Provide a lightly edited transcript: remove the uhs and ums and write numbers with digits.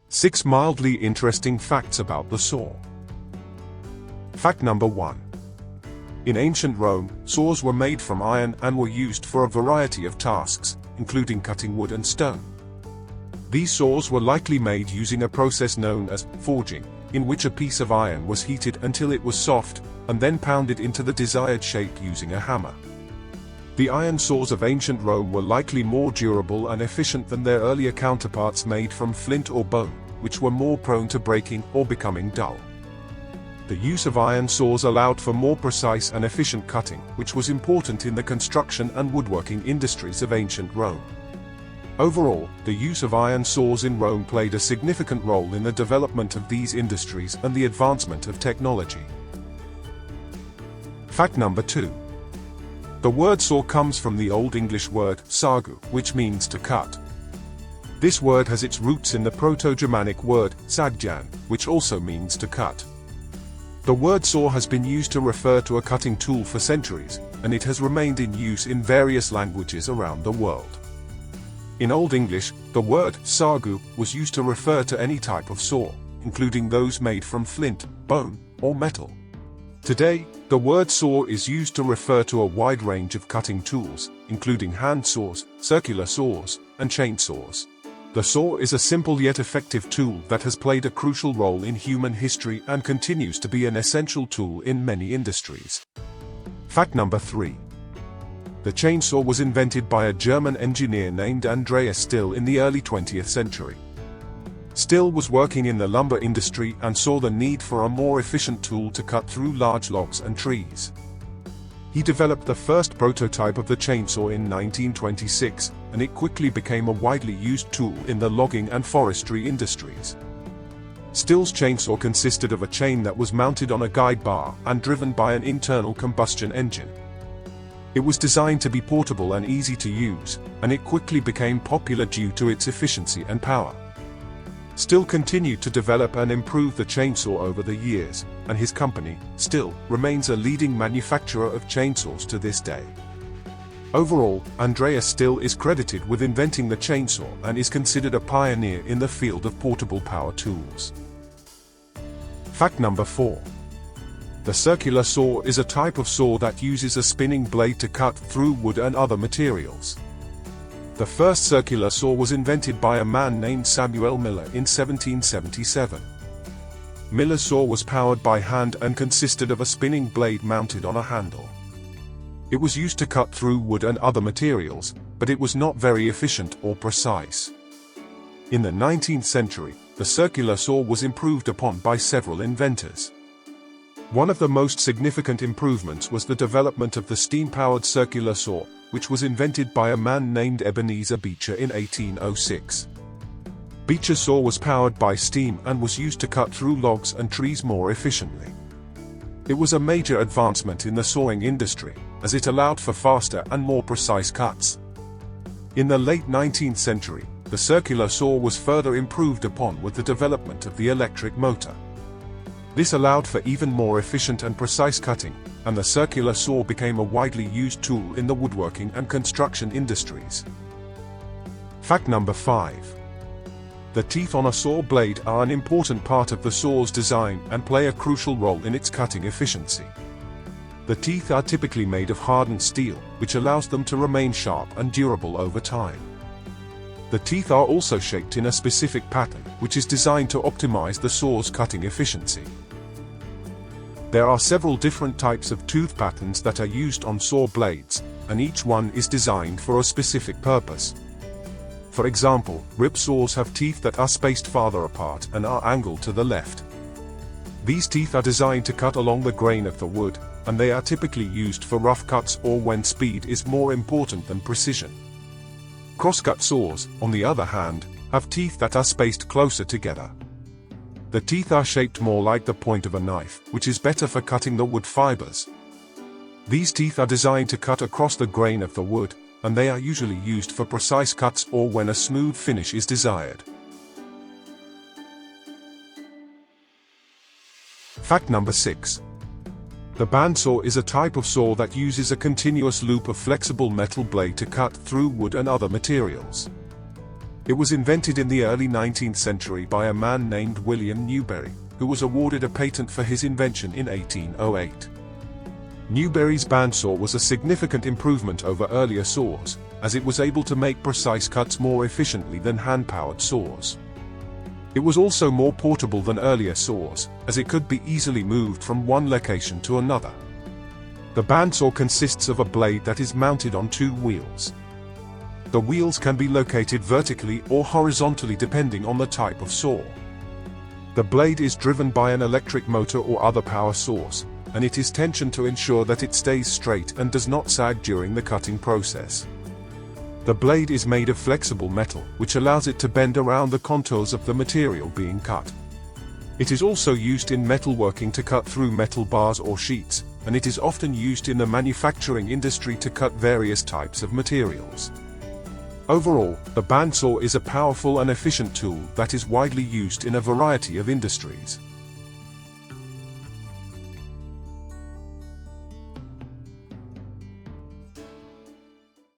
6 mildly interesting facts about the saw. Fact number 1. In ancient Rome, saws were made from iron and were used for a variety of tasks, including cutting wood and stone. These saws were likely made using a process known as forging, in which a piece of iron was heated until it was soft, and then pounded into the desired shape using a hammer. The iron saws of ancient Rome were likely more durable and efficient than their earlier counterparts made from flint or bone, which were more prone to breaking or becoming dull. The use of iron saws allowed for more precise and efficient cutting, which was important in the construction and woodworking industries of ancient Rome. Overall, the use of iron saws in Rome played a significant role in the development of these industries and the advancement of technology. Fact number 2. The word saw comes from the Old English word sagu, which means to cut. This word has its roots in the Proto-Germanic word sagjan, which also means to cut. The word saw has been used to refer to a cutting tool for centuries, and it has remained in use in various languages around the world. In Old English, the word sagu was used to refer to any type of saw, including those made from flint, bone, or metal. Today, the word saw is used to refer to a wide range of cutting tools, including hand saws, circular saws, and chainsaws. The saw is a simple yet effective tool that has played a crucial role in human history and continues to be an essential tool in many industries. Fact number 3. The chainsaw was invented by a German engineer named Andreas Still in the early 20th century. Still was working in the lumber industry and saw the need for a more efficient tool to cut through large logs and trees. He developed the first prototype of the chainsaw in 1926, and it quickly became a widely used tool in the logging and forestry industries. Still's chainsaw consisted of a chain that was mounted on a guide bar and driven by an internal combustion engine. It was designed to be portable and easy to use, and it quickly became popular due to its efficiency and power. Still continued to develop and improve the chainsaw over the years, and his company, Still, remains a leading manufacturer of chainsaws to this day. Overall, Andreas Still is credited with inventing the chainsaw and is considered a pioneer in the field of portable power tools. Fact number 4. The circular saw is a type of saw that uses a spinning blade to cut through wood and other materials. The first circular saw was invented by a man named Samuel Miller in 1777. Miller's saw was powered by hand and consisted of a spinning blade mounted on a handle. It was used to cut through wood and other materials, but it was not very efficient or precise. In the 19th century, the circular saw was improved upon by several inventors. One of the most significant improvements was the development of the steam-powered circular saw, which was invented by a man named Ebenezer Beecher in 1806. Beecher's saw was powered by steam and was used to cut through logs and trees more efficiently. It was a major advancement in the sawing industry, as it allowed for faster and more precise cuts. In the late 19th century, the circular saw was further improved upon with the development of the electric motor. This allowed for even more efficient and precise cutting, and the circular saw became a widely used tool in the woodworking and construction industries. Fact number 5. The teeth on a saw blade are an important part of the saw's design and play a crucial role in its cutting efficiency. The teeth are typically made of hardened steel, which allows them to remain sharp and durable over time. The teeth are also shaped in a specific pattern, which is designed to optimize the saw's cutting efficiency. There are several different types of tooth patterns that are used on saw blades, and each one is designed for a specific purpose. For example, rip saws have teeth that are spaced farther apart and are angled to the left. These teeth are designed to cut along the grain of the wood, and they are typically used for rough cuts or when speed is more important than precision. Crosscut saws, on the other hand, have teeth that are spaced closer together. The teeth are shaped more like the point of a knife, which is better for cutting the wood fibers. These teeth are designed to cut across the grain of the wood, and they are usually used for precise cuts or when a smooth finish is desired. Fact number 6. The bandsaw is a type of saw that uses a continuous loop of flexible metal blade to cut through wood and other materials. It was invented in the early 19th century by a man named William Newbery, who was awarded a patent for his invention in 1808. Newbery's bandsaw was a significant improvement over earlier saws, as it was able to make precise cuts more efficiently than hand-powered saws. It was also more portable than earlier saws, as it could be easily moved from one location to another. The bandsaw consists of a blade that is mounted on two wheels. The wheels can be located vertically or horizontally depending on the type of saw. The blade is driven by an electric motor or other power source, and it is tensioned to ensure that it stays straight and does not sag during the cutting process. The blade is made of flexible metal, which allows it to bend around the contours of the material being cut. It is also used in metalworking to cut through metal bars or sheets, and it is often used in the manufacturing industry to cut various types of materials. Overall, the bandsaw is a powerful and efficient tool that is widely used in a variety of industries.